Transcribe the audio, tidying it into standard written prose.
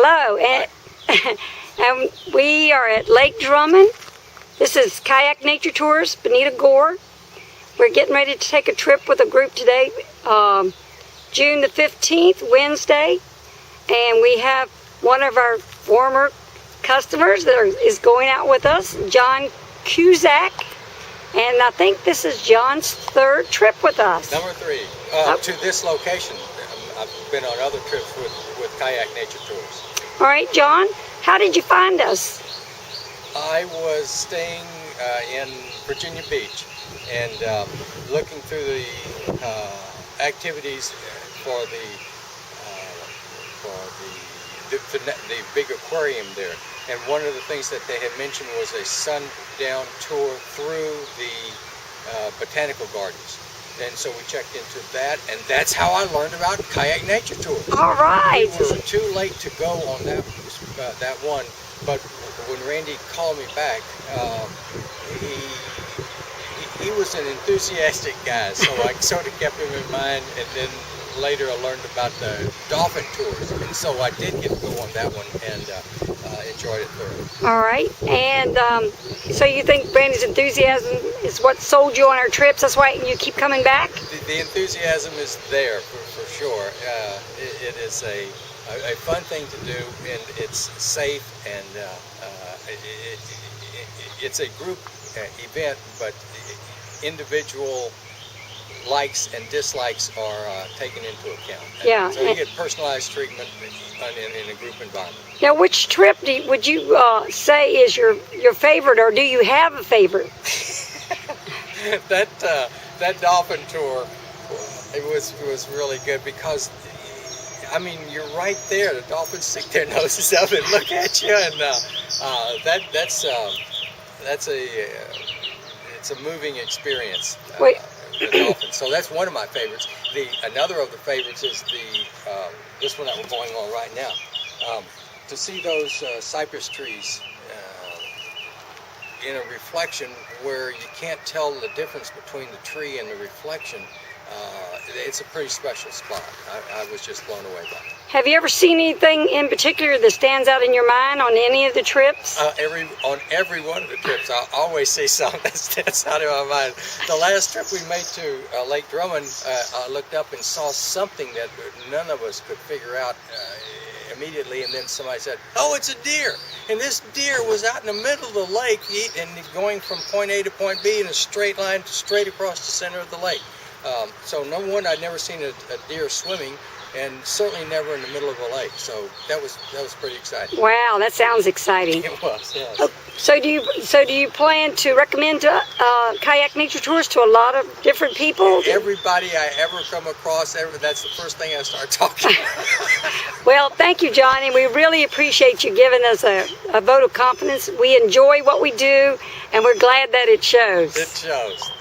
Hello, and we are at Lake Drummond. This is Kayak Nature Tours, Benita Gore. We're getting ready to take a trip with a group today, June the 15th, Wednesday, and we have one of our former customers that is going out with us, John Cusack, and I think this is John's third trip with us. Number 3, to this location. I've been on other trips with Kayak Nature Tours. All right, John, how did you find us? I was staying in Virginia Beach and looking through the activities for the big aquarium there. And one of the things that they had mentioned was a sundown tour through the botanical gardens. And so we checked into that, and that's how I learned about Kayak Nature Tour. All right. We were too late to go on that one, but when Randy called me back, he was an enthusiastic guy, so I sort of kept him in mind, and then later I learned about the dolphin tours, and so I did get to go on that one and enjoyed it thoroughly. All right, and so you think Randy's enthusiasm is what sold you on our trips? That's why you keep coming back? The enthusiasm is there for sure. It is a fun thing to do, and it's safe, and it's a group event, but individual likes and dislikes are taken into account. Yeah. So you get personalized treatment in a group environment. Now, which trip would you say is your favorite, or do you have a favorite? That dolphin tour, it was really good because, I mean, you're right there. The dolphins stick their noses up and look at you, and it's a moving experience. Wait. The dolphins. So that's one of my favorites. Another of the favorites is this one that we're going on right now. To see those cypress trees in a reflection where you can't tell the difference between the tree and the reflection, it's a pretty special spot. I was just blown away by it. Have you ever seen anything in particular that stands out in your mind on any of the trips? On every one of the trips, I always see something that stands out in my mind. The last trip we made to Lake Drummond, I looked up and saw something that none of us could figure out immediately, and then somebody said, "Oh, it's a deer!" And this deer was out in the middle of the lake and going from point A to point B in a straight line straight across the center of the lake. So number one, I'd never seen a deer swimming, and certainly never in the middle of a lake. So that was pretty exciting. Wow, that sounds exciting. It was, yes. So do you plan to recommend Kayak Nature Tours to a lot of different people? Everybody I ever come across, that's the first thing I start talking about. Well, thank you, John, and we really appreciate you giving us a vote of confidence. We enjoy what we do, and we're glad that it shows. It shows.